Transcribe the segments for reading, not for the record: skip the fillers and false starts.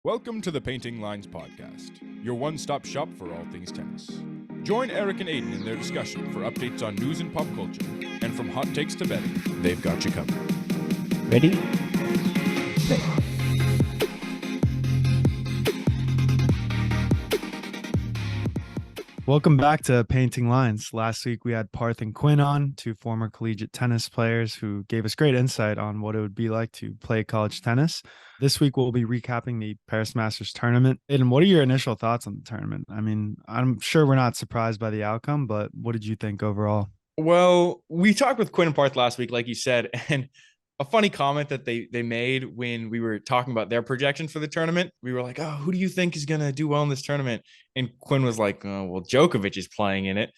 Welcome to the Painting Lines Podcast, your one-stop shop for all things tennis. Join Erik and Aidan in their discussion for updates on news and pop culture, and from hot takes to betting, they've got you covered. Ready? Play. Welcome back to Painting Lines. Last week we had Parth and Quinn on, two former collegiate tennis players who gave us great insight on what it would be like to play college tennis. This week we'll be recapping the Paris Masters tournament. Aidan, what are your initial thoughts on the tournament? I mean, I'm sure we're not surprised by the outcome, but what did you think overall? Well, we talked with Quinn and Parth last week, like you said, and a funny comment that they made when we were talking about their projection for the tournament. We were like, oh, who do you think is going to do well in this tournament? And Quinn was like, oh, well, Djokovic is playing in it.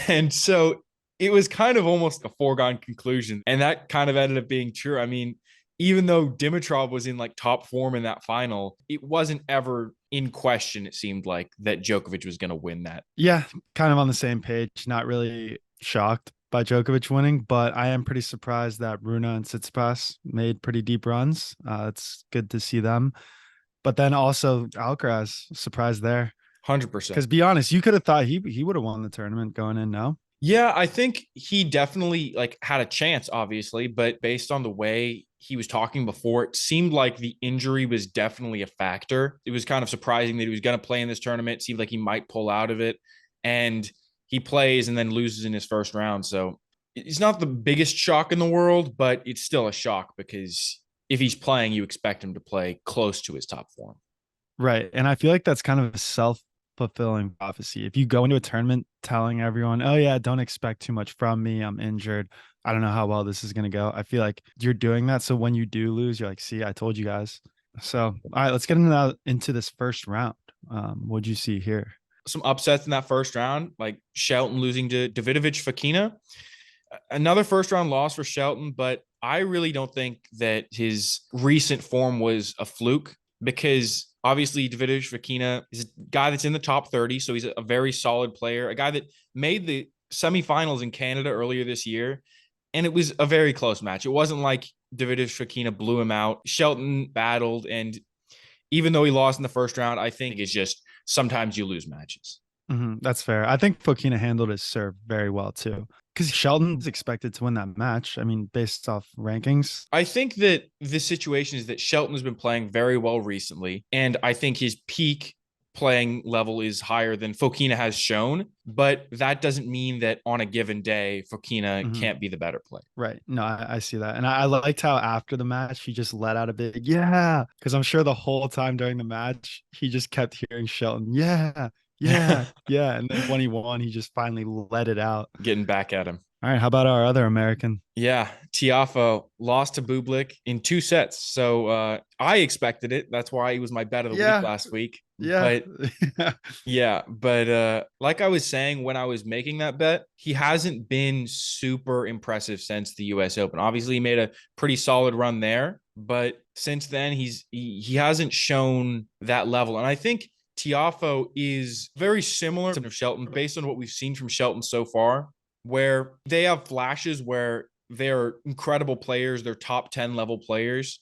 And so it was kind of almost a foregone conclusion. And that kind of ended up being true. I mean, even though Dimitrov was in like top form in that final, it wasn't ever in question, it seemed like, that Djokovic was going to win that. Yeah, kind of on the same page, not really shocked by Djokovic winning, but I am pretty surprised that Rune and Tsitsipas made pretty deep runs. It's good to see them. But then also Alcaraz surprised there. 100%. Because be honest, you could have thought he would have won the tournament going in, no? Yeah, I think he definitely had a chance, obviously, but based on the way he was talking before, it seemed like the injury was definitely a factor. It was kind of surprising that he was going to play in this tournament. It seemed like he might pull out of it, and he plays and then loses in his first round. So it's not the biggest shock in the world, but it's still a shock because if he's playing, you expect him to play close to his top form. Right. And I feel like that's kind of a self-fulfilling prophecy. If you go into a tournament telling everyone, oh yeah, don't expect too much from me, I'm injured, I don't know how well this is going to go, I feel like you're doing that. So when you do lose, you're like, see, I told you guys. So all right, let's get into this first round. What'd you see here? Some upsets in that first round, like Shelton losing to Djokovic Fokina. Another first round loss for Shelton, but I really don't think that his recent form was a fluke, because obviously Djokovic Fokina is a guy that's in the top 30, so he's a very solid player, a guy that made the semifinals in Canada earlier this year, and it was a very close match. It wasn't like Djokovic Fokina blew him out. Shelton battled, and even though he lost in the first round, I think it's just sometimes you lose matches. That's fair. I think Fokina handled his serve very well too, because Shelton's expected to win that match. I mean, based off rankings. I think that the situation is that Shelton has been playing very well recently, and I think his peak playing level is higher than Fokina has shown, but that doesn't mean that on a given day, Fokina can't be the better player. Right. No, I see that. And I liked how after the match, he just let out a big, yeah, because I'm sure the whole time during the match, he just kept hearing Shelton, yeah, yeah, yeah. And then when he won, he just finally let it out. Getting back at him. All right. How about our other American? Yeah. Tiafoe lost to Bublik in 2 sets. So I expected it. That's why he was my bet of the week last week. Yeah. But like I was saying when I was making that bet, he hasn't been super impressive since the US Open. Obviously, he made a pretty solid run there, but since then he hasn't shown that level. And I think Tiafoe is very similar to Shelton based on what we've seen from Shelton so far, where they have flashes where they're incredible players, they're top 10 level players,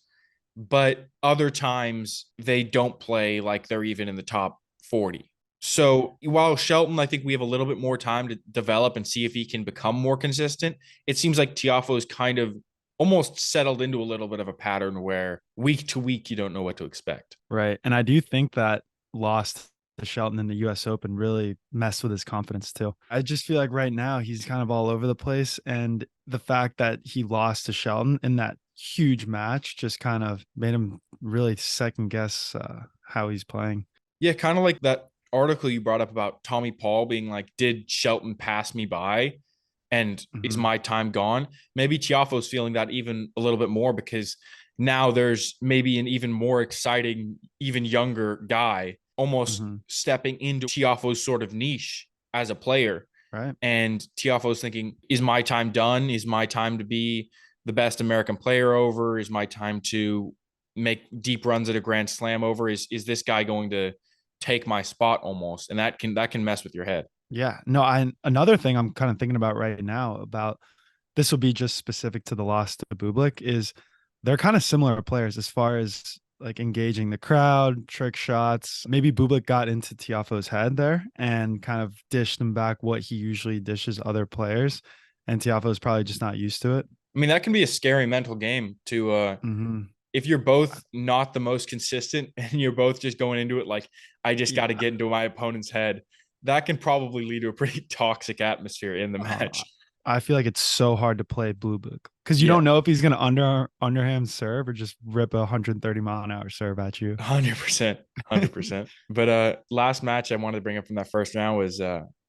but other times they don't play like they're even in the top 40. So while Shelton, I think we have a little bit more time to develop and see if he can become more consistent, it seems like Tiafoe is kind of almost settled into a little bit of a pattern where week to week, you don't know what to expect. Right. And I do think that lost to Shelton in the US Open really messed with his confidence too. I just feel like right now he's kind of all over the place. And the fact that he lost to Shelton in that huge match just kind of made him really second guess how he's playing. Yeah, kind of like that article you brought up about Tommy Paul being like, did Shelton pass me by? And is my time gone? Maybe Tiafoe's feeling that even a little bit more, because now there's maybe an even more exciting, even younger guy almost stepping into Tiafoe's sort of niche as a player. Right. And Tiafoe's thinking, is my time done? Is my time to be the best American player over? Is my time to make deep runs at a Grand Slam over? Is this guy going to take my spot almost? And that can mess with your head. Yeah. No, another thing I'm kind of thinking about right now about this will be just specific to the loss to Bublik is they're kind of similar players as far as like engaging the crowd, trick shots. Maybe Bublik got into Tiafoe's head there and kind of dished him back what he usually dishes other players. And Tiafoe's probably just not used to it. I mean, that can be a scary mental game to if you're both not the most consistent and you're both just going into it like, I just got to get into my opponent's head. That can probably lead to a pretty toxic atmosphere in the match. I feel like it's so hard to play blue book because you don't know if he's going to underhand serve or just rip a 130-mile-an-hour serve at you. 100%. But last match I wanted to bring up from that first round was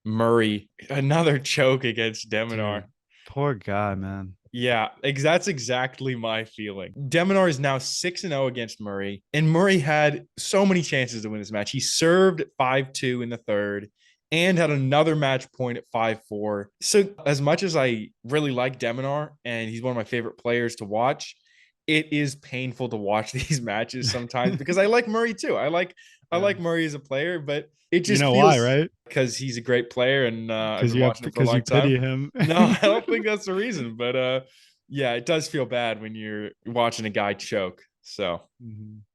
Murray, another choke against Deminar. Dude, poor guy, man. Yeah, that's exactly my feeling. Deminar is now 6-0 against Murray, and Murray had so many chances to win this match. He served 5-2 in the third and had another match point at 5-4. So as much as I really like Deminar and he's one of my favorite players to watch, it is painful to watch these matches sometimes because I like Murray too. I like Murray as a player, but it just feels why, right? Because he's a great player and I've been watching him for a long long time. Pity him. No, I don't think that's the reason, but yeah, it does feel bad when you're watching a guy choke. So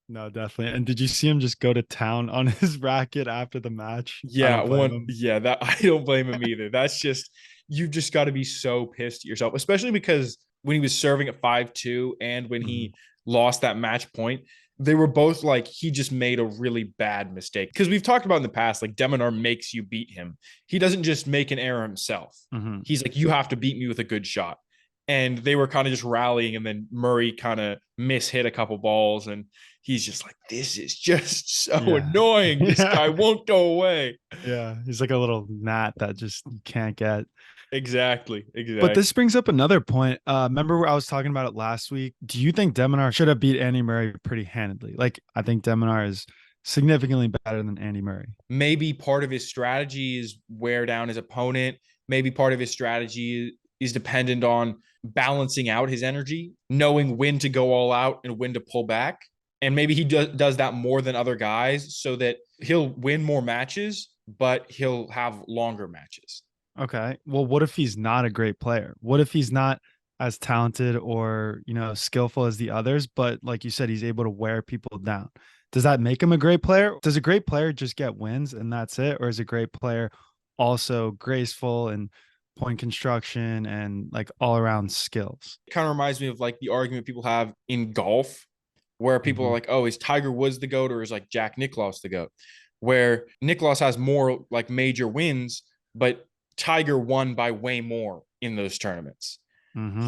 no, definitely. And did you see him just go to town on his racket after the match? Yeah, that I don't blame him either. That's just, you've just got to be so pissed at yourself, especially because when he was serving at 5-2 and when he lost that match point, they were both like, he just made a really bad mistake. Because we've talked about in the past, like Deminar makes you beat him. He doesn't just make an error himself. He's like, you have to beat me with a good shot. And they were kind of just rallying, and then Murray kind of mishit a couple balls, and he's just like, this is just so annoying. This guy won't go away. Yeah, he's like a little gnat that just you can't get. Exactly. But this brings up another point. Remember I was talking about it last week? Do you think Deminar should have beat Andy Murray pretty handedly? Like, I think Deminar is significantly better than Andy Murray. Maybe part of his strategy is wear down his opponent. Maybe part of his strategy is dependent on balancing out his energy, knowing when to go all out and when to pull back. And maybe he does that more than other guys so that he'll win more matches, but he'll have longer matches. Okay. Well, what if he's not a great player? What if he's not as talented or, skillful as the others, but like you said, he's able to wear people down? Does that make him a great player? Does a great player just get wins and that's it? Or is a great player also graceful and point construction and like all around skills? It kind of reminds me of like the argument people have in golf where people are like, oh, is Tiger Woods the GOAT or is like Jack Nicklaus the GOAT? Where Nicklaus has more like major wins, but Tiger won by way more in those tournaments.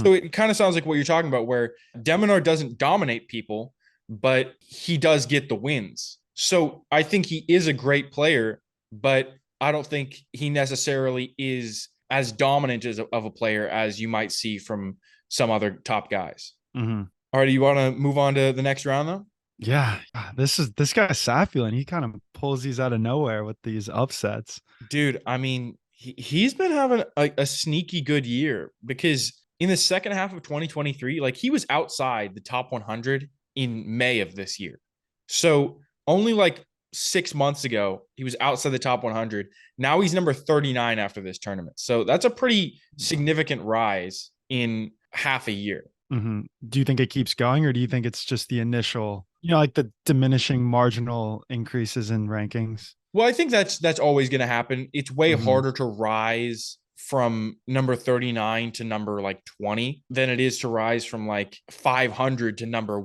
So it kind of sounds like what you're talking about, where Deminar doesn't dominate people, but he does get the wins. So I think he is a great player, but I don't think he necessarily is as dominant of a player as you might see from some other top guys. All right, do you want to move on to the next round though? Yeah, this guy Safiullin. He kind of pulls these out of nowhere with these upsets. Dude, I mean, he's been having a sneaky good year because in the second half of 2023, like he was outside the top 100 in May of this year. So only like 6 months ago, he was outside the top 100. Now he's number 39 after this tournament. So that's a pretty significant rise in half a year. Do you think it keeps going, or do you think it's just the initial, like the diminishing marginal increases in rankings? Well, I think that's always going to happen. It's way harder to rise from number 39 to number like 20 than it is to rise from like 500 to number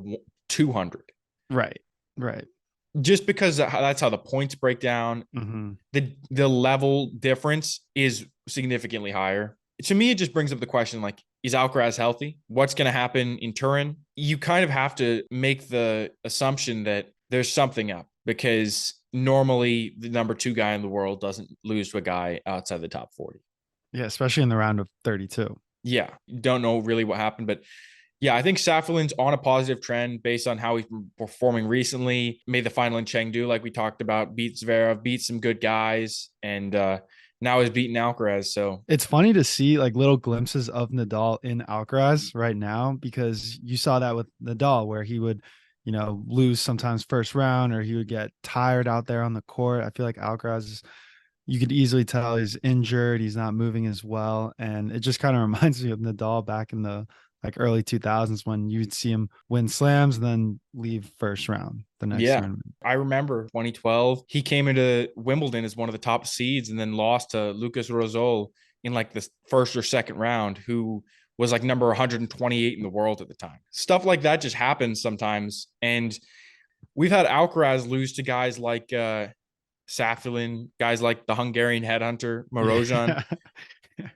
200. Right. Just because that's how the points break down. The level difference is significantly higher. To me, it just brings up the question, like, is Alcaraz healthy? What's going to happen in Turin? You kind of have to make the assumption that there's something up because normally the number 2 guy in the world doesn't lose to a guy outside the top 40. Yeah, especially in the round of 32. Yeah, don't know really what happened, but yeah, I think Safiullin's on a positive trend based on how he's been performing recently. Made the final in Chengdu, like we talked about, beat Zverev, beat some good guys, and now he's beating Alcaraz. So it's funny to see like little glimpses of Nadal in Alcaraz right now, because you saw that with Nadal where he would, lose sometimes first round, or he would get tired out there on the court. I feel like Alcaraz, you could easily tell he's injured. He's not moving as well. And it just kind of reminds me of Nadal back in the like early 2000s when you'd see him win slams and then leave first round the next tournament. I remember 2012. He came into Wimbledon as one of the top seeds and then lost to Lucas Rosol in like the first or second round, who was like number 128 in the world at the time. Stuff like that just happens sometimes. And we've had Alcaraz lose to guys like Safilin, guys like the Hungarian headhunter, Marozsan.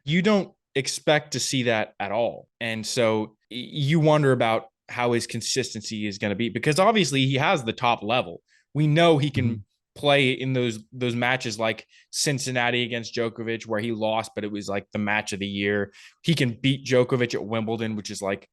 You don't expect to see that at all. And so you wonder about how his consistency is going to be, because obviously he has the top level. We know he can play in those matches like Cincinnati against Djokovic, where he lost, but it was like the match of the year. He can beat Djokovic at Wimbledon, which is like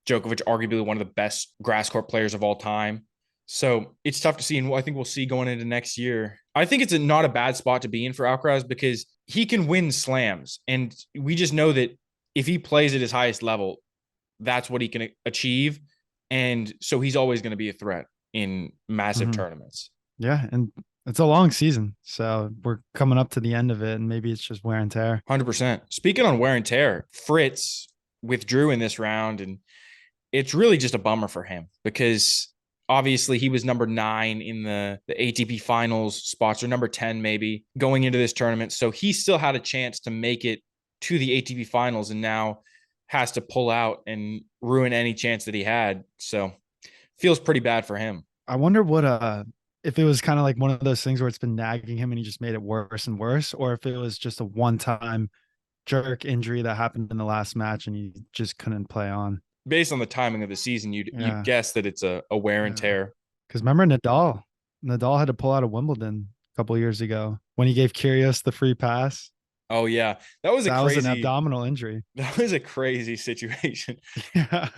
Djokovic, arguably one of the best grass court players of all time. So it's tough to see. And I think we'll see going into next year. I think it's not a bad spot to be in for Alcaraz because he can win slams. And we just know that if he plays at his highest level, that's what he can achieve. And so he's always going to be a threat in massive tournaments. Yeah. And it's a long season. So we're coming up to the end of it, and maybe it's just wear and tear. 100%. Speaking on wear and tear, Fritz withdrew in this round, and it's really just a bummer for him because obviously he was number 9 in the ATP Finals spots, or number 10 maybe, going into this tournament. So he still had a chance to make it to the ATP Finals, and now has to pull out and ruin any chance that he had. So feels pretty bad for him. I wonder what if it was kind of like one of those things where it's been nagging him and he just made it worse and worse, or if it was just a one-time jerk injury that happened in the last match and he just couldn't play on. Based on the timing of the season, you'd guess that it's a wear and tear. Because remember Nadal had to pull out of Wimbledon a couple of years ago when he gave Kyrgios the free pass. Oh yeah, that was an abdominal injury. That was a crazy situation. Yeah,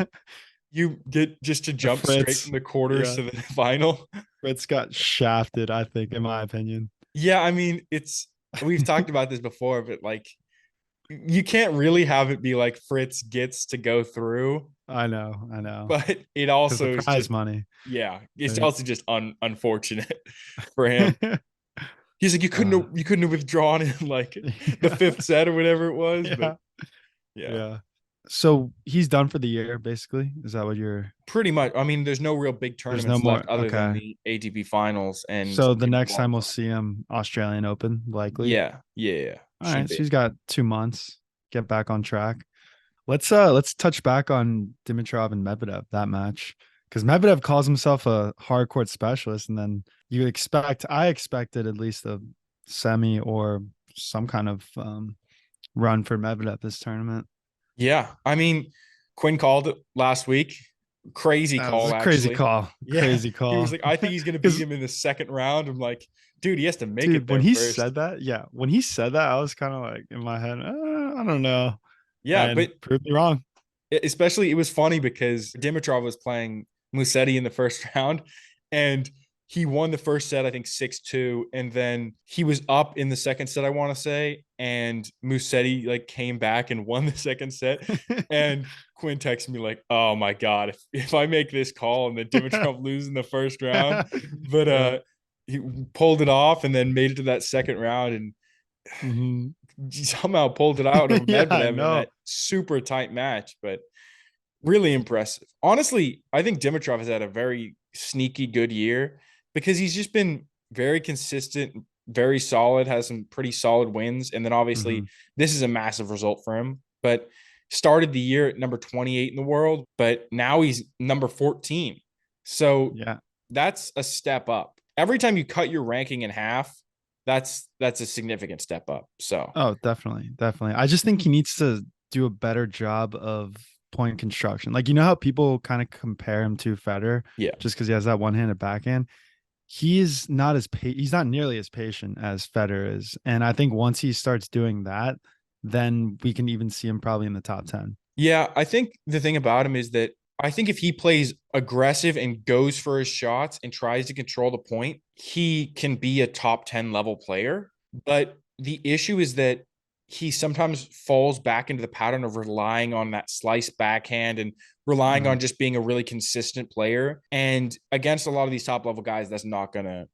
you get just to jump straight from the quarters to the final. Fritz got shafted, I think, in my opinion. Yeah, I mean, we've talked about this before, but like, you can't really have it be like Fritz gets to go through. I know. But it also is prize just money. Yeah, it's also just unfortunate for him. He's like, you couldn't have withdrawn in like the 5th set or whatever it was. Yeah. But yeah. So he's done for the year, basically. Is that what you're? Pretty much. I mean, there's no real big tournaments left other than the ATP Finals, and so the next time we'll see him, Australian Open, likely. Yeah. All right, so he's got 2 months. Get back on track. Let's touch back on Dimitrov and Medvedev, that match, because Medvedev calls himself a hard court specialist, and then I expected at least a semi or some kind of run for Medvedev this tournament. Yeah, I mean, Quinn called it last week. Crazy call. Crazy call. Yeah. Crazy call. He was like, I think he's going to beat him in the second round. I'm like, dude, he has to make it there when he first. said that, I was kind of like in my head, I don't know. Yeah, but proved me wrong. Especially, it was funny because Dimitrov was playing Musetti in the first round, and he won the first set, I think 6-2, and then he was up in the second set, I want to say, and Musetti like came back and won the second set. And Quinn texted me like, "Oh my god, if I make this call and then Dimitrov loses in the first round," but he pulled it off and then made it to that second round and somehow pulled it out of Medvedev in that super tight match. But really impressive. Honestly, I think Dimitrov has had a very sneaky good year because he's just been very consistent, very solid, has some pretty solid wins. And then obviously this is a massive result for him, but started the year at number 28 in the world, but now he's number 14. So that's a step up. Every time you cut your ranking in half, that's a significant step up. So, definitely. I just think he needs to do a better job of point construction. Like, you know how people kind of compare him to Federer? Yeah. Just because he has that one-handed backhand. He's not nearly as patient as Federer is. And I think once he starts doing that, then we can even see him probably in the top 10. Yeah, I think the thing about him is that I think if he plays aggressive and goes for his shots and tries to control the point, he can be a top 10 level player. But the issue is that he sometimes falls back into the pattern of relying on that slice backhand and relying on just being a really consistent player. And against a lot of these top level guys, that's not gonna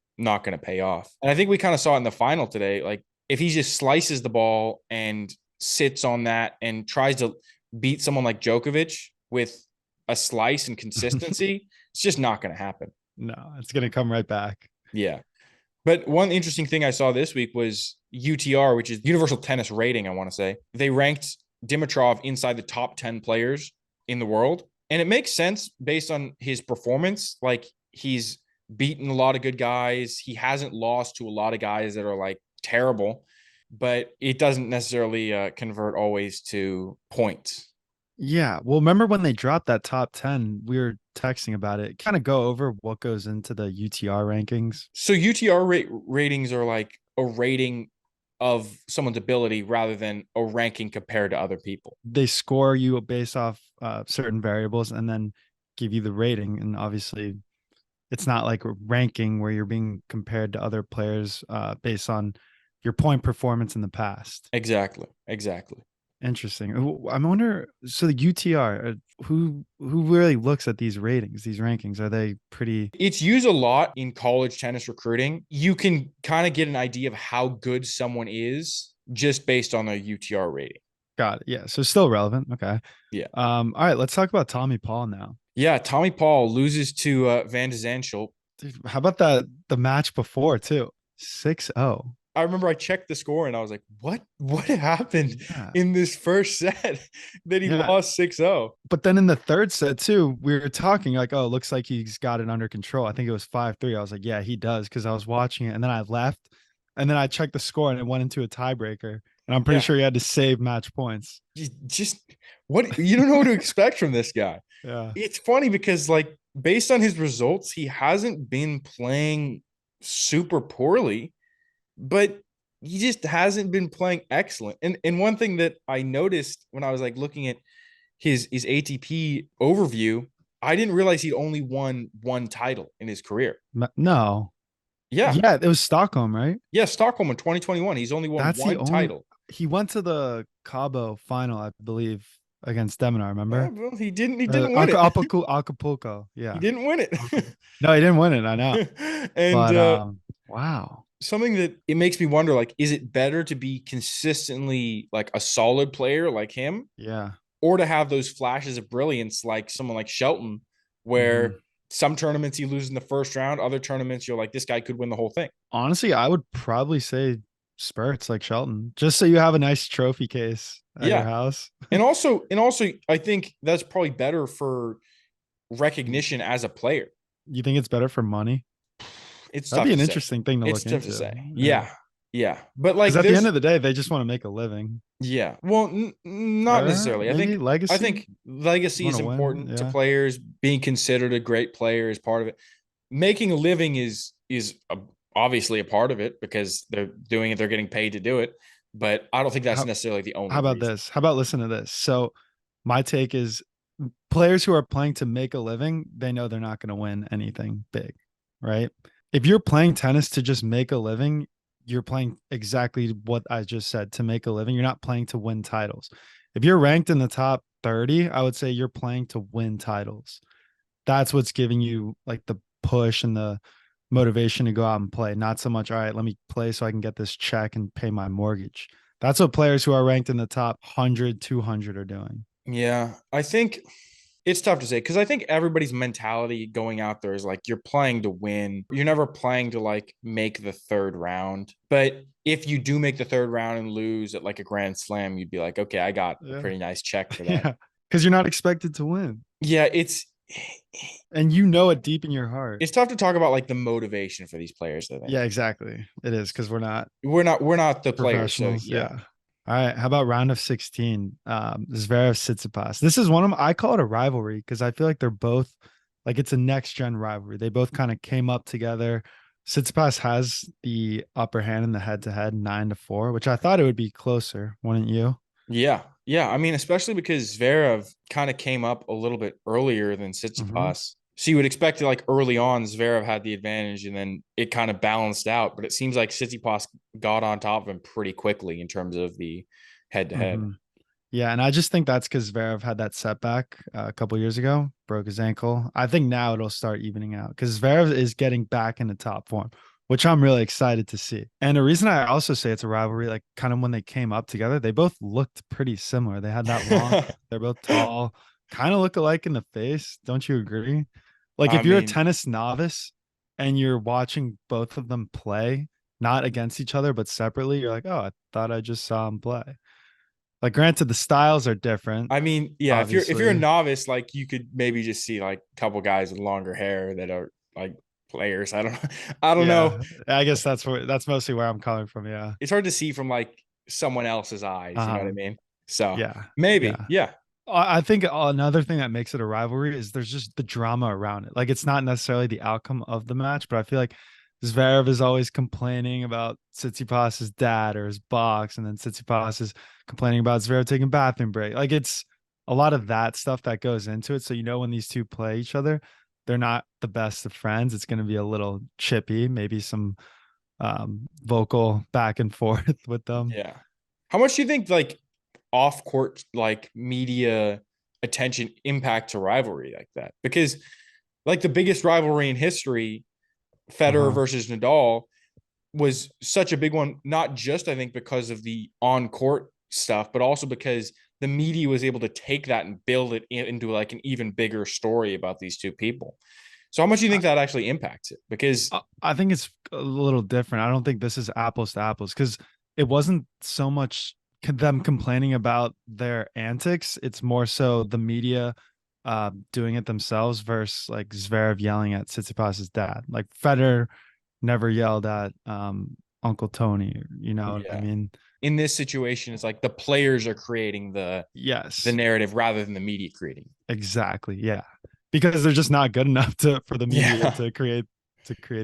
pay off. And I think we kind of saw it in the final today. Like, if he just slices the ball and sits on that and tries to beat someone like Djokovic, with a slice and consistency, it's just not going to happen. No, it's going to come right back. Yeah. But one interesting thing I saw this week was UTR, which is Universal Tennis Rating, I want to say. They ranked Dimitrov inside the top 10 players in the world. And it makes sense based on his performance. Like, he's beaten a lot of good guys. He hasn't lost to a lot of guys that are like terrible, but it doesn't necessarily convert always to points. Yeah. Well, remember when they dropped that top 10, we were texting about it. Kind of go over what goes into the UTR rankings. So UTR ratings are like a rating of someone's ability rather than a ranking compared to other people. They score you based off certain variables and then give you the rating. And obviously, it's not like a ranking where you're being compared to other players based on your point performance in the past. Exactly. Interesting. I wonder. So the UTR, who really looks at these ratings, these rankings? Are they pretty? It's used a lot in college tennis recruiting. You can kind of get an idea of how good someone is just based on their UTR rating. Got it. Yeah. So still relevant. Okay. Yeah. All right. Let's talk about Tommy Paul now. Yeah. Tommy Paul loses to Van de Zandschulp. Dude, how about the match before too? 6-0. I remember I checked the score and I was like, what happened in this first set that he lost 6-0? But then in the third set too, we were talking like, oh, it looks like he's got it under control. I think it was 5-3. I was like, yeah, he does, because I was watching it and then I left and then I checked the score and it went into a tiebreaker. And I'm pretty sure he had to save match points. Just what, you don't know what to expect from this guy. Yeah. It's funny because, like, based on his results, he hasn't been playing super poorly, but he just hasn't been playing excellent. And one thing that I noticed when I was like looking at his ATP overview, I didn't realize he'd only won one title in his career. No. Yeah. Yeah, it was Stockholm, right? Yeah, Stockholm in 2021. He's only won one title. He went to the Cabo final, I believe, against Deminar, remember? Yeah, well, he didn't win it. Acapulco. Yeah. He didn't win it. No, he didn't win it, I know. And but, wow. Something that it makes me wonder, like, is it better to be consistently like a solid player like him? Yeah. Or to have those flashes of brilliance like someone like Shelton, where some tournaments you lose in the first round, other tournaments you're like, this guy could win the whole thing. Honestly, I would probably say spurts like Shelton, just so you have a nice trophy case at your house. and also, I think that's probably better for recognition as a player. You think it's better for money? That'd be an interesting thing to look into. It's tough to say. Yeah. But like, at the end of the day, they just want to make a living. Yeah. Well, not necessarily. I think legacy. I think legacy is important to players. Being considered a great player is part of it. Making a living is obviously a part of it, because they're doing it. They're getting paid to do it. But I don't think that's necessarily the only. How about this? How about listen to this? So my take is, players who are playing to make a living, they know they're not going to win anything big, right? If you're playing tennis to just make a living, you're playing exactly what I just said, to make a living. You're not playing to win titles. If you're ranked in the top 30, I would say you're playing to win titles. That's what's giving you like the push and the motivation to go out and play. Not so much, all right, let me play so I can get this check and pay my mortgage. That's what players who are ranked in the top 100, 200 are doing. Yeah, I think it's tough to say, because I think everybody's mentality going out there is like, you're playing to win. You're never playing to like make the third round. But if you do make the third round and lose at like a Grand Slam, you'd be like, okay, I got a pretty nice check for that. Yeah, because you're not expected to win. Yeah, and you know it deep in your heart. It's tough to talk about like the motivation for these players, I think. Yeah, exactly. It is, because we're not the players. So yeah. All right. How about round of 16? Zverev Tsitsipas. This is one of them. I call it a rivalry because I feel like they're both like, it's a next gen rivalry. They both kind of came up together. Tsitsipas has the upper hand in the head to head 9-4, which I thought it would be closer, wouldn't you? Yeah. I mean, especially because Zverev kind of came up a little bit earlier than Tsitsipas. So you would expect it like early on, Zverev had the advantage and then it kind of balanced out. But it seems like Tsitsipas got on top of him pretty quickly in terms of the head-to-head. Yeah, and I just think that's because Zverev had that setback a couple years ago, broke his ankle. I think now it'll start evening out because Zverev is getting back into top form, which I'm really excited to see. And the reason I also say it's a rivalry, like kind of when they came up together, they both looked pretty similar. They had that long, they're both tall. kind of look alike in the face. Don't you agree? Like I if you're a mean, tennis novice and you're watching both of them play, not against each other, but separately, you're like, oh, I thought I just saw them play. Like, granted, the styles are different, yeah, if you're a obviously. novice, like you could maybe just see like a couple guys with longer hair that are like players. I don't know. Yeah, I guess that's mostly where I'm coming from. Yeah. It's hard to see from like someone else's eyes, you know what I Uh-huh. mean? So Yeah. maybe, Yeah. yeah. I think another thing that makes it a rivalry is there's just the drama around it. Like it's not necessarily the outcome of the match, but I feel like Zverev is always complaining about Tsitsipas's dad or his box, and then Tsitsipas is complaining about Zverev taking bathroom break. Like it's a lot of that stuff that goes into it. So when these two play each other, they're not the best of friends. It's going to be a little chippy, maybe some vocal back and forth with them. Yeah. How much do you think like off court like media attention impacts a rivalry like that? Because like the biggest rivalry in history, Federer Uh-huh. versus Nadal, was such a big one, not just I think because of the on court stuff, but also because the media was able to take that and build it into like an even bigger story about these two people. So how much do you think that actually impacts it? Because I think it's a little different. I don't think this is apples to apples because it wasn't so much them complaining about their antics. It's more so the media doing it themselves versus like Zverev yelling at Tsitsipas's dad. Like Federer never yelled at Uncle Tony. You know what I yeah, mean? in this situation, it's like the players are creating the Yes, narrative rather than the media creating. exactly. Yeah, because they're just not good enough to for the media Yeah. to create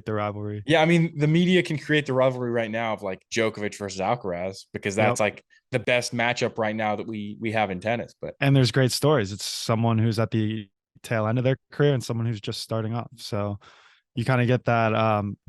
the rivalry. Yeah, I mean, the media can create the rivalry right now of like Djokovic versus Alcaraz because Yep. that's like the best matchup right now that we have in tennis. But And there's great stories. It's someone who's at the tail end of their career and someone who's just starting off. So you kind of get that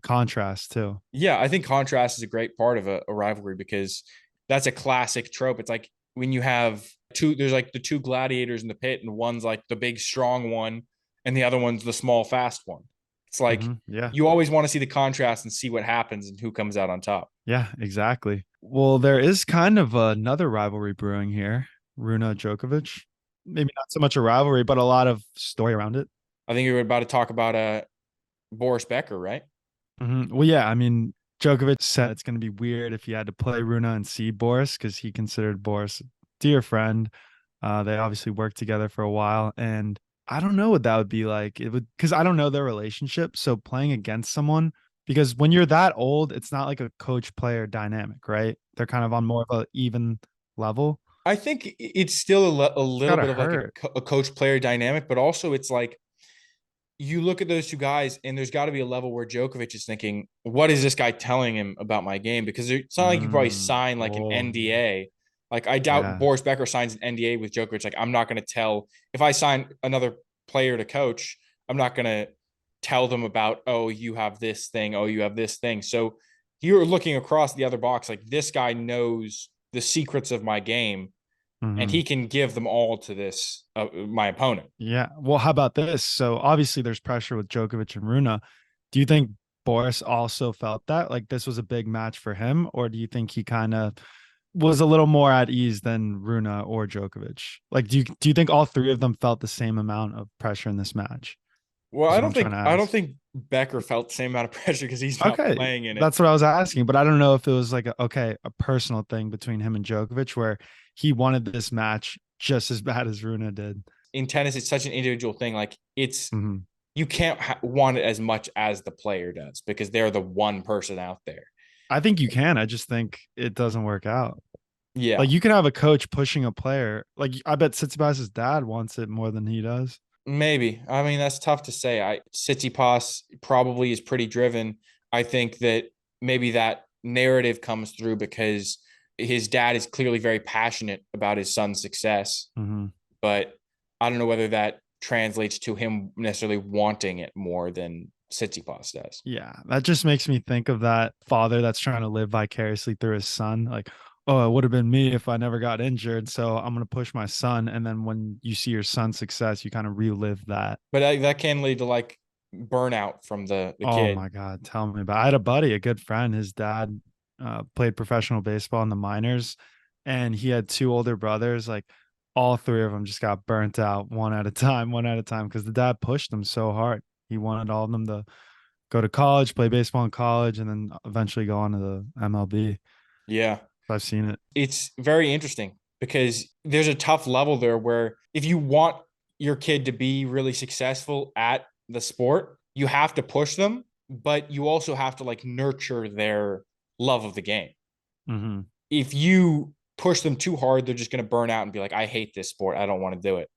contrast too. yeah, I think contrast is a great part of a rivalry because that's a classic trope. It's like when you have there's like the two gladiators in the pit, and one's like the big strong one, and the other one's the small fast one. It's like Yeah. you always want to see the contrast and see what happens and who comes out on top. Yeah, exactly. Well, there is kind of another rivalry brewing here. Rune Djokovic. Maybe not so much a rivalry, but a lot of story around it. I think you're about to talk about Boris Becker, right? Well, yeah, I mean, Djokovic said it's going to be weird if he had to play Rune and see Boris because he considered Boris a dear friend. They obviously worked together for a while, and I don't know what that would be like. It would because I don't know their relationship. So playing against someone, because when you're that old, it's not like a coach player dynamic, right? They're kind of on more of an even level. I think it's still a It's little gotta bit of like hurt. a coach player dynamic, but also it's like you look at those two guys, and there's got to be a level where Djokovic is thinking, "What is this guy telling him about my game?" Because it's not like you probably sign like an Oh, NDA. Like I doubt yeah. Boris Becker signs an NDA with Djokovic. Like I'm not going to tell if I sign another player to coach, I'm not going to tell them about oh you have this thing, oh you have this thing. So you're looking across the other box like this guy knows the secrets of my game, and Mhm. he can give them all to this my opponent. Yeah. Well, how about this? So obviously there's pressure with Djokovic and Runa. Do you think Boris also felt that like this was a big match for him, or do you think he kind of was a little more at ease than Runa or Djokovic? Like, do you think all three of them felt the same amount of pressure in this match? Well, Is what I'm trying to I don't ask. think Becker felt the same amount of pressure because he's not Okay, playing in it. that's what I was asking, but I don't know if it was like a personal thing between him and Djokovic where he wanted this match just as bad as Runa did. In tennis, it's such an individual thing. Like it's Mhm. you can't want it as much as the player does because they're the one person out there. I think you can. I just think it doesn't work out. Yeah, Like you can have a coach pushing a player. Like I bet Tsitsipas's dad wants it more than he does. maybe. I mean, that's tough to say. Tsitsipas probably is pretty driven. I think that maybe that narrative comes through because his dad is clearly very passionate about his son's success, Mhm. but I don't know whether that translates to him necessarily wanting it more than Tsitsipas does. Yeah, that just makes me think of that father that's trying to live vicariously through his son. Like, oh, it would have been me if I never got injured. So I'm going to push my son. And then when you see your son's success, you kind of relive that. But that can lead to like burnout from the Oh kid. my God. Tell me about it. I had a buddy, a good friend. His dad played professional baseball in the minors, and he had two older brothers. Like, all three of them just got burnt out one at a time, because the dad pushed them so hard. He wanted all of them to go to college, play baseball in college, and then eventually go on to the MLB. Yeah. I've seen it. It's very interesting because there's a tough level there where if you want your kid to be really successful at the sport, you have to push them, but you also have to like nurture their love of the game. Mm-hmm. If you push them too hard, they're just going to burn out and be like, I hate this sport. I don't want to do it.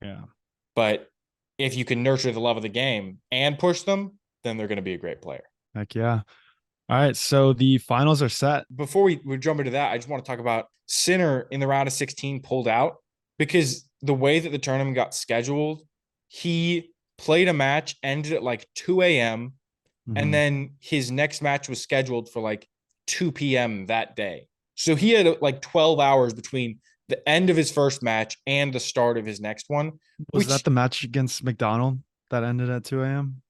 Yeah. But if you can nurture the love of the game and push them, then they're going to be a great player. Heck yeah. All right. So the finals are set. Before we jump into that, I just want to talk about Sinner in the round of 16 pulled out because the way that the tournament got scheduled, he played a match, ended at like 2 a.m. Mm-hmm. And then his next match was scheduled for like 2 p.m. that day. So he had like 12 hours between the end of his first match and the start of his next one. Was that the match against McDonald that ended at 2 a.m.?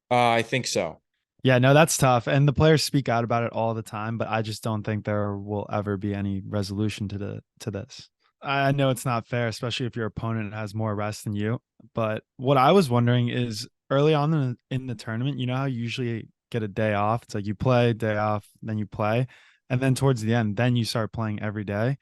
I think so. Yeah, no, that's tough. And the players speak out about it all the time, but I just don't think there will ever be any resolution to this. I know it's not fair, especially if your opponent has more rest than you. But what I was wondering is early on in the tournament, you know how you usually get a day off? It's like you play, day off, then you play. And then towards the end, then you start playing every day.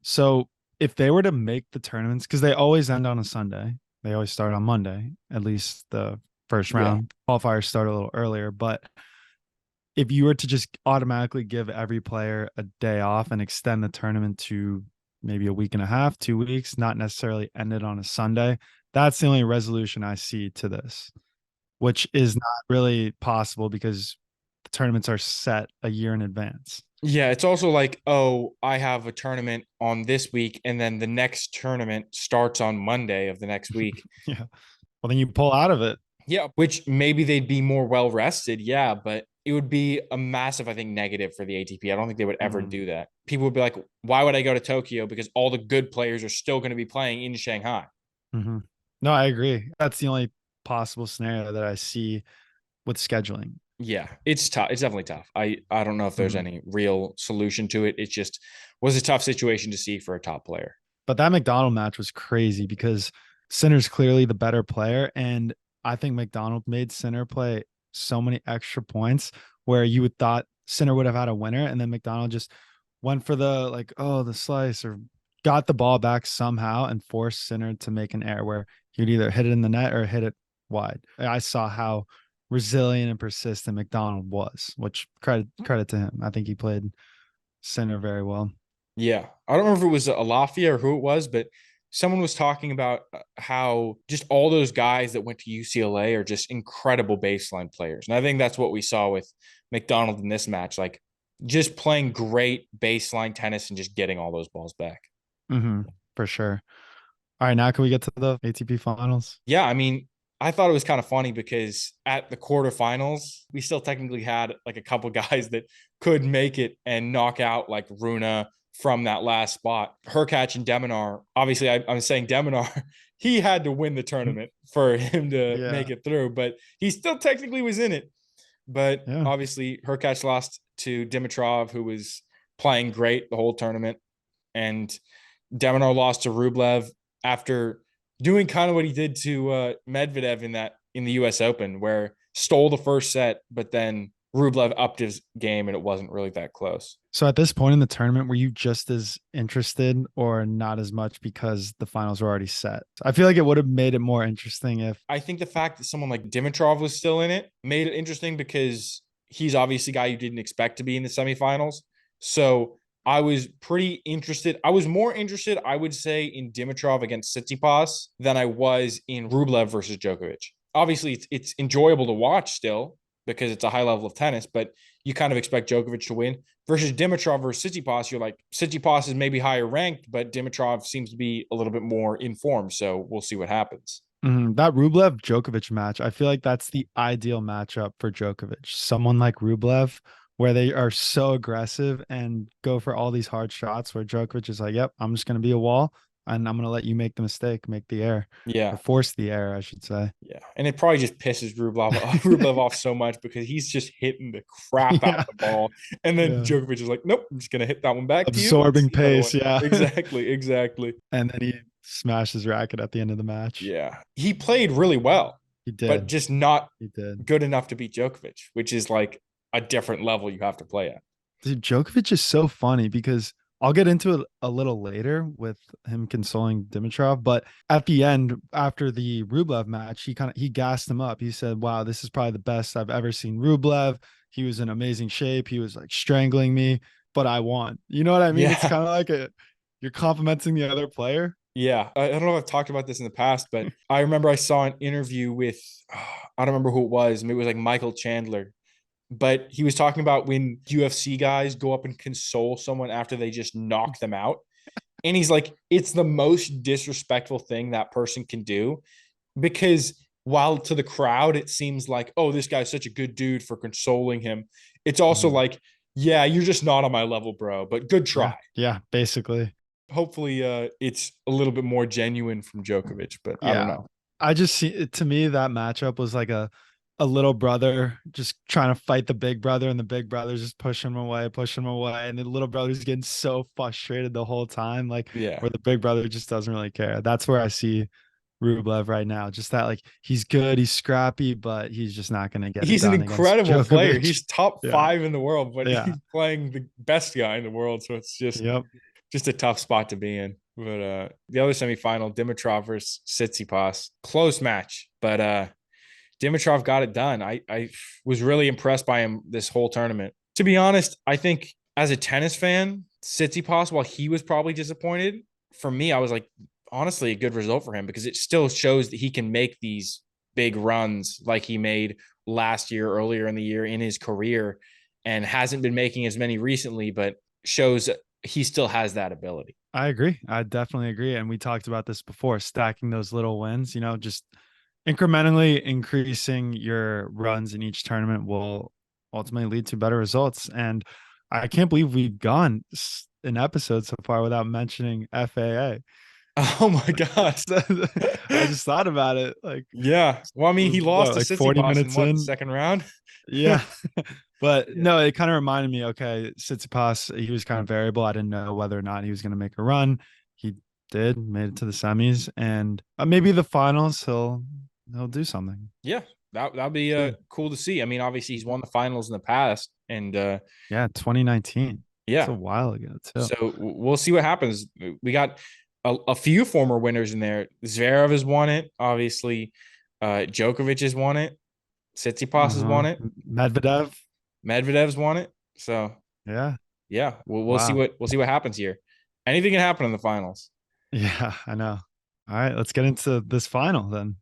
So if they were to make the tournaments, because they always end on a Sunday, they always start on Monday, at least the first round. Qualifiers start a little earlier. But if you were to just automatically give every player a day off and extend the tournament to maybe a week and a half, 2 weeks, not necessarily end it on a Sunday, that's the only resolution I see to this, which is not really possible because the tournaments are set a year in advance. Yeah, it's also like, oh, I have a tournament on this week, and then the next tournament starts on Monday of the next week. Yeah. Well, then you pull out of it. Yeah, which maybe they'd be more well rested. Yeah, but it would be a massive, I think, negative for the ATP. I don't think they would ever do that. People would be like, why would I go to Tokyo? Because all the good players are still going to be playing in Shanghai. Mm-hmm. No, I agree. That's the only possible scenario that I see with scheduling. Yeah, it's tough. It's definitely tough. I don't know if there's any real solution to it. It just was a tough situation to see for a top player. But that McDonald match was crazy because Sinner's clearly the better player. And I think McDonald made Sinner play so many extra points where you would thought Sinner would have had a winner. And then McDonald just went for the slice or got the ball back somehow and forced Sinner to make an error where he'd either hit it in the net or hit it wide. I saw how resilient and persistent McDonald was, which credit to him. I think he played Sinner very well. Yeah. I don't remember if it was Alafia or who it was, but someone was talking about how just all those guys that went to UCLA are just incredible baseline players. And I think that's what we saw with McDonald in this match, like just playing great baseline tennis and just getting all those balls back. Mm-hmm, for sure. All right, now can we get to the ATP Finals? Yeah, I mean, I thought it was kind of funny because at the quarterfinals, we still technically had like a couple guys that could make it and knock out like Rune from that last spot. Hurkacz and Deminar, obviously I'm saying Deminar, he had to win the tournament for him to make it through, but he still technically was in it. But obviously Hurkacz lost to Dimitrov, who was playing great the whole tournament. And Deminar lost to Rublev after doing kind of what he did to Medvedev in the US Open, where stole the first set, but then Rublev upped his game and it wasn't really that close. So at this point in the tournament, were you just as interested or not as much because the finals were already set? I feel like it would have made it more interesting if... I think the fact that someone like Dimitrov was still in it made it interesting because he's obviously a guy you didn't expect to be in the semifinals. So I was pretty interested. I was more interested, I would say, in Dimitrov against Tsitsipas than I was in Rublev versus Djokovic. Obviously, it's enjoyable to watch still because it's a high level of tennis, but you kind of expect Djokovic to win. Versus Dimitrov versus Tsitsipas, you're like, Tsitsipas is maybe higher ranked, but Dimitrov seems to be a little bit more informed, so we'll see what happens. That Rublev-Djokovic match, I feel like that's the ideal matchup for Djokovic. Someone like Rublev, where they are so aggressive and go for all these hard shots, where Djokovic is like, yep, I'm just going to be a wall, and I'm going to let you make the mistake, make the error. Yeah. Or force the error, I should say. Yeah. And it probably just pisses Rublev off so much because he's just hitting the crap out of the ball. And then Djokovic is like, nope, I'm just going to hit that one back Absorbing to you. pace, yeah. Exactly. And then he smashed his racket at the end of the match. Yeah. He played really well, He did. but just not He did. good enough to beat Djokovic, which is like a different level you have to play at. Dude, Djokovic is so funny because I'll get into it a little later with him consoling Dimitrov, but at the end, after the Rublev match, he gassed him up. He said, "Wow, this is probably the best I've ever seen Rublev. He was in amazing shape. He was like strangling me, but I won." You know what I mean? It's Yeah. kind of like you're complimenting the other player. Yeah. I don't know if I've talked about this in the past, but I remember I saw an interview with, I don't remember who it was. Maybe it was like Michael Chandler, but he was talking about when UFC guys go up and console someone after they just knock them out. And he's like, it's the most disrespectful thing that person can do, because while to the crowd, it seems like, oh, this guy's such a good dude for consoling him. It's also like, yeah, you're just not on my level, bro, but good try. Yeah, basically. Hopefully it's a little bit more genuine from Djokovic, but I don't know. I just see, to me, that matchup was like a little brother just trying to fight the big brother, and the big brother's just pushing him away, and the little brother's getting so frustrated the whole time, like Yeah. where the big brother just doesn't really care. That's where I see Rublev right now. Just that, like, he's good, he's scrappy, but he's just not going to get. He's it an done incredible player. Djokovic. He's top 5 in the world, but Yeah. he's playing the best guy in the world, so it's just just a tough spot to be in. But the other semifinal, Dimitrov versus Tsitsipas, close match, but Dimitrov got it done. I was really impressed by him this whole tournament. To be honest, I think as a tennis fan, Tsitsipas, while he was probably disappointed, for me, I was like, honestly, a good result for him, because it still shows that he can make these big runs like he made last year, earlier in the year in his career, and hasn't been making as many recently, but shows he still has that ability. I agree. I definitely agree. And we talked about this before, stacking those little wins, just incrementally increasing your runs in each tournament will ultimately lead to better results. And I can't believe we've gone an episode so far without mentioning FAA. Oh my gosh. I just thought about it. Like, yeah. Well, I mean, he lost to like 40 Tsitsipas minutes in the second round. Yeah. But no, it kind of reminded me, okay, Tsitsipas, he was kind of variable. I didn't know whether or not he was going to make a run. He did, made it to the semis, and maybe the finals he'll do something. Yeah. That'll be cool to see. I mean, obviously he's won the finals in the past, and yeah, 2019. Yeah. It's a while ago too. So we'll see what happens. We got a few former winners in there. Zverev has won it, obviously. Djokovic has won it. Tsitsipas has won it. Medvedev's won it. So yeah, we'll see what happens here. Anything can happen in the finals. Yeah, I know. All right, let's get into this final then.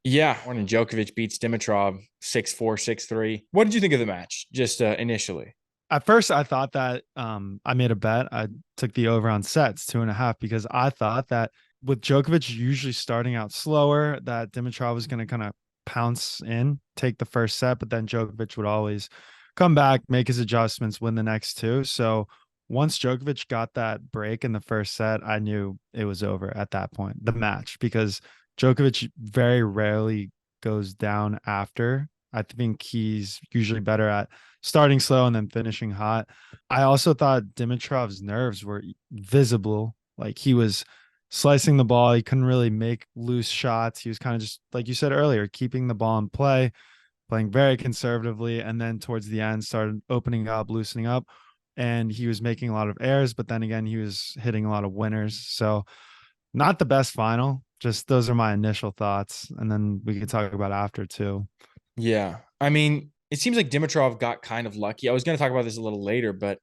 Yeah, when Djokovic beats Dimitrov 6-4, 6-3. What did you think of the match? Just initially. At first, I thought that I made a bet. I took the over on sets 2.5, because I thought that with Djokovic usually starting out slower, that Dimitrov was going to kind of pounce in, take the first set, but then Djokovic would always come back, make his adjustments, win the next two. So once Djokovic got that break in the first set, I knew it was over at that point, the match, because Djokovic very rarely goes down after. I think he's usually better at starting slow and then finishing hot. I also thought Dimitrov's nerves were visible. Like, he was slicing the ball. He couldn't really make loose shots. He was kind of just, like you said earlier, keeping the ball in play, playing very conservatively. And then towards the end started opening up, loosening up. And he was making a lot of errors, but then again, he was hitting a lot of winners. So not the best final. Just those are my initial thoughts. And then we can talk about after too. Yeah. I mean, it seems like Dimitrov got kind of lucky. I was going to talk about this a little later, but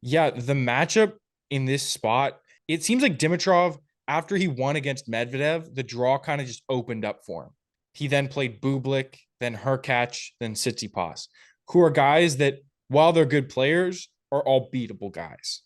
yeah, the matchup in this spot, it seems like Dimitrov, after he won against Medvedev, the draw kind of just opened up for him. He then played Bublik, then Hurkacz, then Tsitsipas, who are guys that, while they're good players, are all beatable guys.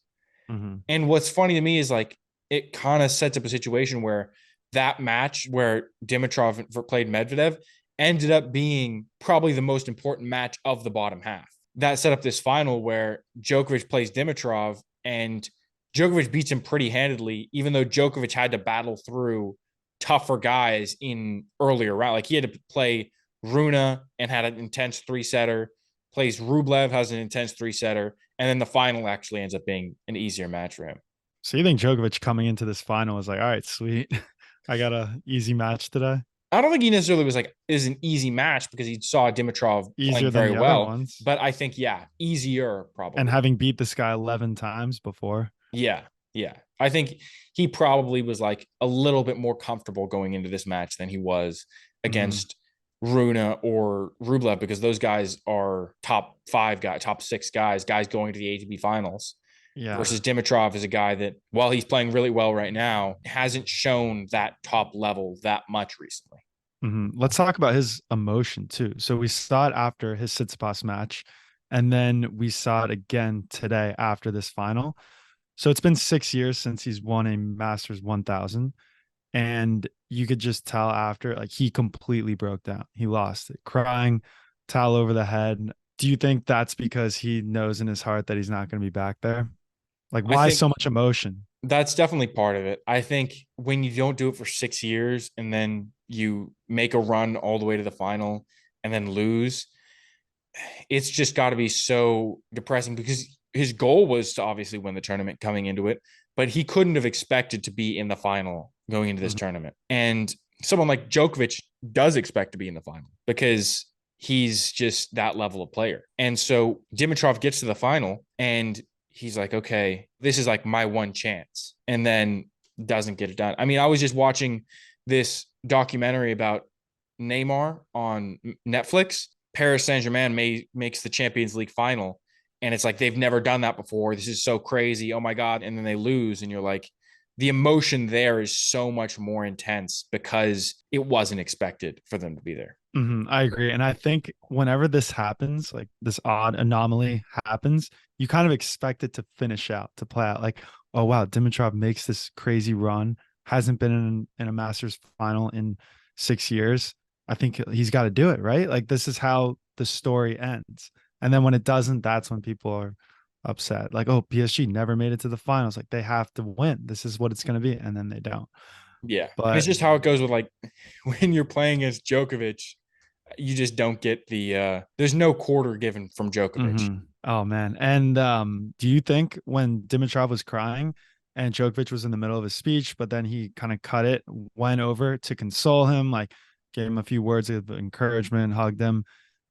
And what's funny to me is, like, it kind of sets up a situation where that match where Dimitrov played Medvedev ended up being probably the most important match of the bottom half. That set up this final where Djokovic plays Dimitrov, and Djokovic beats him pretty handedly, even though Djokovic had to battle through tougher guys in earlier round. Like, he had to play Rune and had an intense 3-setter, plays Rublev, has an intense 3-setter, and then the final actually ends up being an easier match for him. So you think Djokovic coming into this final was like, all right, sweet. I got a easy match today. I don't think he necessarily was like, is an easy match because he saw Dimitrov Easier playing than very the other well. ones. But I think, yeah, easier And probably. having beat this guy 11 times before. Yeah. Yeah. I think he probably was like a little bit more comfortable going into this match than he was against Rune or Rublev, because those guys are top 5 guys, top 6 guys going to the ATP finals. Yeah. Versus Dimitrov is a guy that, while he's playing really well right now, hasn't shown that top level that much recently. Let's talk about his emotion too. So we saw it after his Tsitsipas match, and then we saw it again today after this final. So it's been 6 years since he's won a Masters 1000, and you could just tell after, like, he completely broke down. He lost it, crying, towel over the head. Do you think that's because he knows in his heart that he's not going to be back there? Like, I why think so much emotion? that's definitely part of it. I think when you don't do it for 6 years and then you make a run all the way to the final and then lose, it's just got to be so depressing, because his goal was to obviously win the tournament coming into it, but he couldn't have expected to be in the final going into this tournament. And someone like Djokovic does expect to be in the final because he's just that level of player. And so Dimitrov gets to the final and he's like, okay, this is like my one chance, and then doesn't get it done. I mean, I was just watching this documentary about Neymar on Netflix. Paris Saint-Germain makes the Champions League final, and it's like they've never done that before. This is so crazy. Oh my God. And then they lose, and you're like, the emotion there is so much more intense because it wasn't expected for them to be there. I agree. And I think whenever this happens, like this odd anomaly happens, you kind of expect it to finish out, to play out. Like, oh, wow, Dimitrov makes this crazy run, hasn't been in a Masters final in 6 years. I think he's got to do it, right? Like, this is how the story ends. And then when it doesn't, that's when people are upset. Like, oh, PSG never made it to the finals. Like, they have to win. This is what it's going to be. And then they don't. Yeah. And it's But just how it goes with, like, when you're playing against Djokovic, you just don't get the there's no quarter given from Djokovic. Oh man. And do you think when Dimitrov was crying and Djokovic was in the middle of his speech, but then he kind of cut it, went over to console him, like gave him a few words of encouragement, hugged him,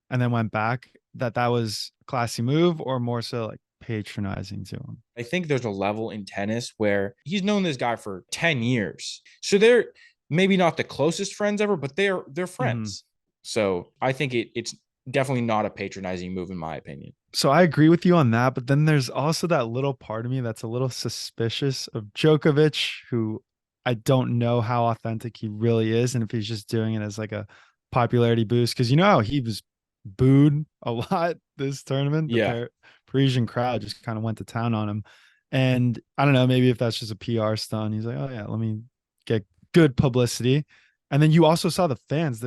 and then went back, that was a classy move, or more so like patronizing to him? I think there's a level in tennis where he's known this guy for 10 years. So they're maybe not the closest friends ever, but they're friends. So I think it's definitely not a patronizing move in my opinion. So I agree with you on that, but then there's also that little part of me that's a little suspicious of Djokovic, who I don't know how authentic he really is, and if he's just doing it as like a popularity boost. Because you know how he was booed a lot this tournament. Yeah. Parisian crowd just kind of went to town on him, and I don't know, maybe if that's just a PR stunt, he's like, oh yeah, let me get good publicity. And then you also saw the fans,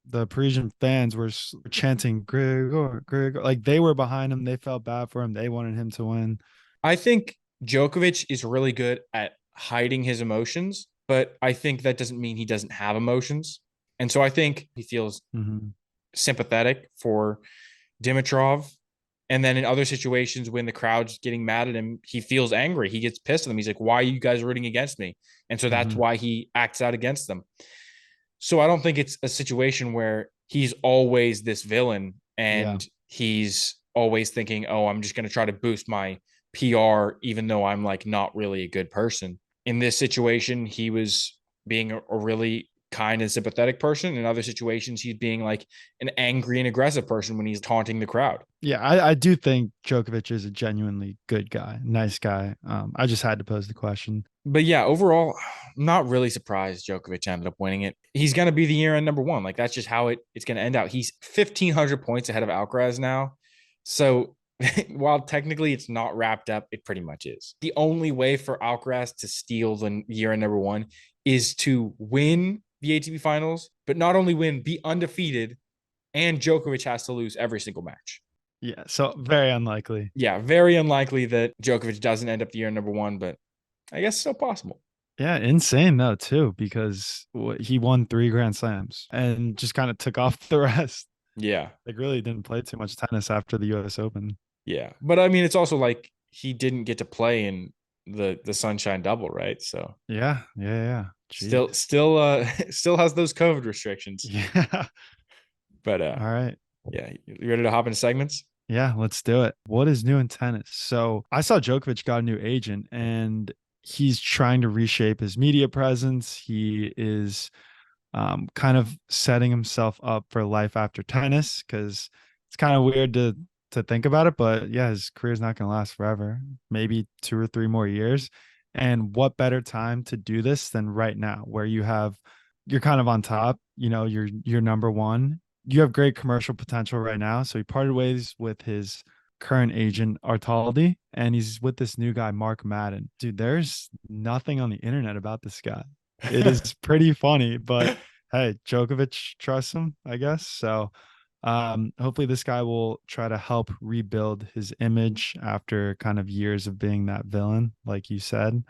the Parisian fans were chanting Gregor, Gregor. Like they were behind him. They felt bad for him. They wanted him to win. I think Djokovic is really good at hiding his emotions, but I think that doesn't mean he doesn't have emotions. And so I think he feels sympathetic for Dimitrov. And then in other situations, when the crowd's getting mad at him, he feels angry. He gets pissed at them. He's like, why are you guys rooting against me? And so that's why he acts out against them. So I don't think it's a situation where he's always this villain and he's always thinking, oh, I'm just going to try to boost my PR, even though I'm like not really a good person. In this situation, he was being a really kind and sympathetic person. In other situations, he's being like an angry and aggressive person when he's taunting the crowd. Yeah, I do think Djokovic is a genuinely good guy, nice guy. I just had to pose the question. But yeah, overall, not really surprised Djokovic ended up winning it. He's going to be the year-end number one. Like, that's just how it's going to end out. He's 1,500 points ahead of Alcaraz now. So while technically it's not wrapped up, it pretty much is. The only way for Alcaraz to steal the year-end number one is to win the ATP Finals, but not only win, be undefeated, and Djokovic has to lose every single match. Yeah, so very unlikely. Yeah, very unlikely that Djokovic doesn't end up the year number one, but I guess still possible. Yeah, insane though too, because he won 3 Grand Slams and just kind of took off the rest. Yeah, like really didn't play too much tennis after the U.S. Open. Yeah, but I mean, it's also like he didn't get to play in the Sunshine Double, right? So Yeah. still Jeez. still has those COVID restrictions. Yeah. But All right. yeah, you ready to hop into segments? Yeah, let's do it. What is new in tennis? So I saw Djokovic got a new agent and he's trying to reshape his media presence. He is kind of setting himself up for life after tennis because it's kind of weird to think about it, but yeah, his career's not going to last forever. Maybe 2 or 3 more years. And what better time to do this than right now, where you're kind of on top. You're number one. You have great commercial potential right now. So he parted ways with his current agent Artaldi, and he's with this new guy Mark Madden. Dude, there's nothing on the internet about this guy. It is pretty funny, but hey, Djokovic trusts him, I guess. So hopefully this guy will try to help rebuild his image after kind of years of being that villain, like you said.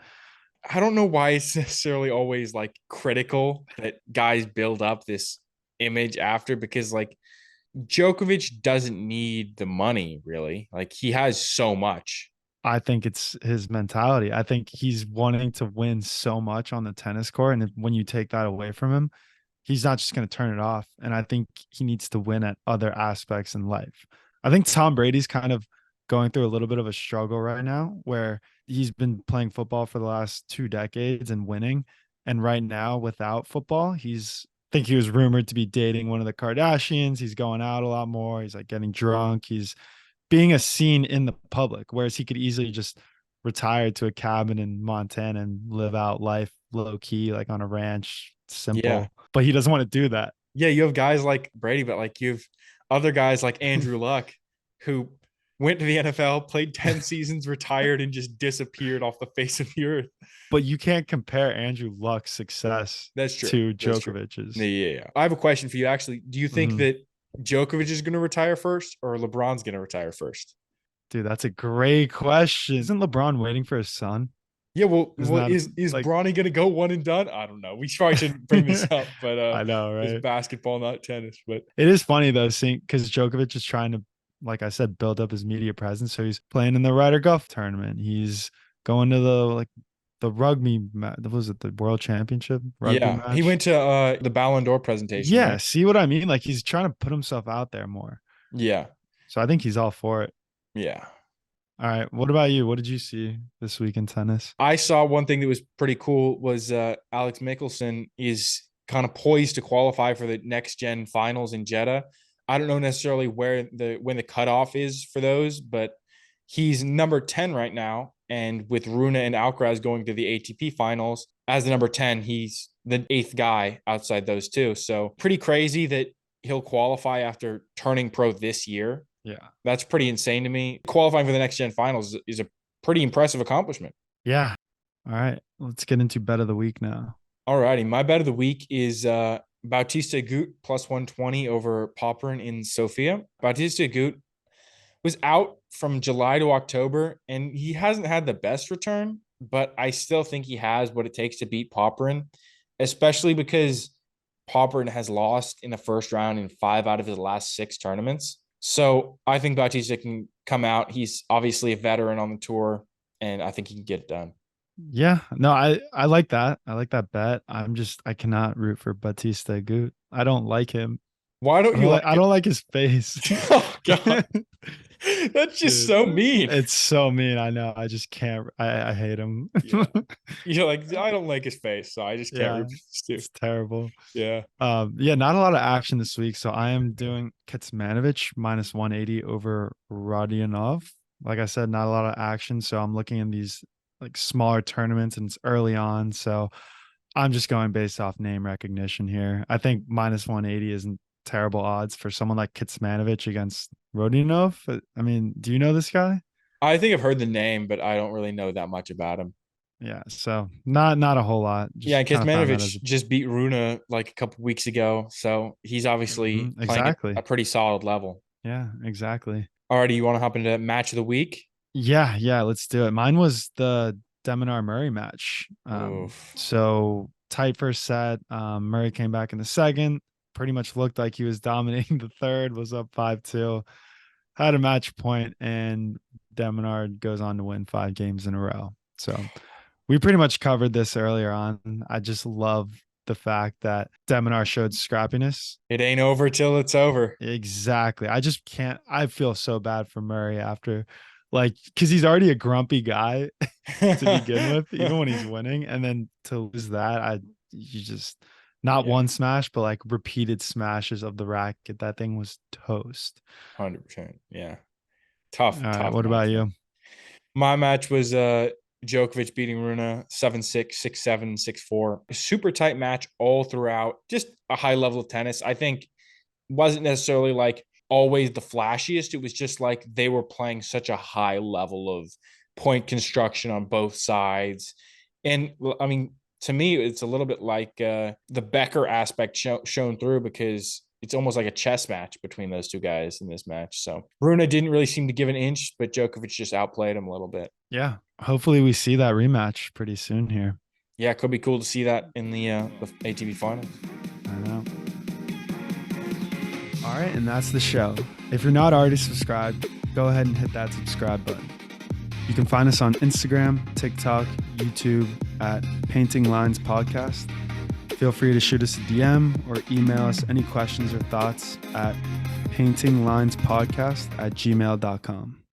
I don't know why it's necessarily always like critical that guys build up this image after, because like Djokovic doesn't need the money really. Like he has so much. I think it's his mentality. I think he's wanting to win so much on the tennis court. And when you take that away from him, he's not just going to turn it off. And I think he needs to win at other aspects in life. I think Tom Brady's kind of going through a little bit of a struggle right now where he's been playing football for the last 2 decades and winning. And right now, without football, I think he was rumored to be dating one of the Kardashians. He's going out a lot more. He's like getting drunk. He's being a scene in the public, whereas he could easily just retire to a cabin in Montana and live out life low key, like on a ranch, Yeah. simple. But he doesn't want to do that. Yeah, you have guys like Brady, but like you have other guys like Andrew Luck who went to the NFL, played 10 seasons, retired, and just disappeared off the face of the earth. But you can't compare Andrew Luck's success That's true. to That's true. Djokovic's. Yeah. I have a question for you. Actually, do you think that Djokovic is going to retire first or LeBron's going to retire first? Dude, that's a great question. Isn't LeBron waiting for his son? Yeah, well, Isn't that is like Bronny going to go one and done? I don't know. We probably shouldn't bring this up, but I know, it's right? basketball, not tennis. But It is funny though, seeing because Djokovic is trying to, like I said, build up his media presence. So he's playing in the Ryder Cup tournament. He's going to the rugby was it the World Championship rugby yeah, he match? went to the Ballon d'Or presentation, Yeah, right? see what I mean? Like he's trying to put himself out there more. Yeah, So I think he's all for it. yeah. All right. What about you? What did you see this week in tennis? I saw one thing that was pretty cool was Alex Mickelson is kind of poised to qualify for the next gen finals in Jeddah. I don't know necessarily when the cutoff is for those, but he's number 10 right now. And with Rune and Alcaraz going to the ATP finals as the number 10, he's the 8th guy outside those two. So pretty crazy that he'll qualify after turning pro this year. Yeah. That's pretty insane to me. Qualifying for the next gen finals is a pretty impressive accomplishment. Yeah. All right. Let's get into bet of the week now. All righty. My bet of the week is Bautista Agut plus 120 over Popperin in Sofia. Bautista Agut was out from July to October, and he hasn't had the best return, but I still think he has what it takes to beat Popperin, especially because Popperin has lost in the first round in 5 out of his last 6 tournaments. So I think Bautista can come out. He's obviously a veteran on the tour, and I think he can get it done. Yeah. No, I like that. I like that bet. I cannot root for Batista Agut. I don't like him. Why don't you like I don't like his face. Oh God. That's just Dude, so mean. it's so mean. I know. I just can't. I hate him. Yeah. You're like, I don't like his face, so I just can't Yeah, root for this dude. it's terrible. Yeah. Yeah, not a lot of action this week. So I am doing Kecmanovic minus 180 over Rodionov. Like I said, not a lot of action. So I'm looking in these like smaller tournaments and it's early on. So I'm just going based off name recognition here. I think minus 180 isn't terrible odds for someone like Kecmanovic against Rodionov. I mean, do you know this guy? I think I've heard the name, but I don't really know that much about him. Yeah, so not a whole lot. Yeah, Just kind of found that as Kecmanovic just beat Rune like a couple weeks ago, so he's obviously playing at exactly. a pretty solid level. Yeah, exactly. Alrighty, you want to hop into match of the week? Yeah, let's do it. Mine was the Deminar Murray match. Oof. So tight first set. Murray came back in the second. Pretty much looked like he was dominating the third. Was up 5-2. Had a match point, and Deminar goes on to win 5 games in a row. So we pretty much covered this earlier on. I just love the fact that Deminar showed scrappiness. It ain't over till it's over. Exactly. I just can't. I feel so bad for Murray after, like, because he's already a grumpy guy to begin with, even when he's winning, and then to lose that, you just not one smash, but like repeated smashes of the racket. That thing was toast. 100%. Yeah. Tough. All right. Tough What match, about man. you? My match was Djokovic beating Rune 7-6, 6-7, 6-4. A super tight match all throughout. Just a high level of tennis. I think wasn't necessarily like always the flashiest. It was just like they were playing such a high level of point construction on both sides. And I mean, to me, it's a little bit like the Becker aspect shown through, because it's almost like a chess match between those two guys in this match. So Rune didn't really seem to give an inch, but Djokovic just outplayed him a little bit. Yeah. Hopefully we see that rematch pretty soon here. Yeah, it could be cool to see that in the ATP Finals. I know. All right, and that's the show. If you're not already subscribed, go ahead and hit that subscribe button. You can find us on Instagram, TikTok, YouTube at Painting Lines Podcast. Feel free to shoot us a DM or email us any questions or thoughts at paintinglinespodcast@gmail.com.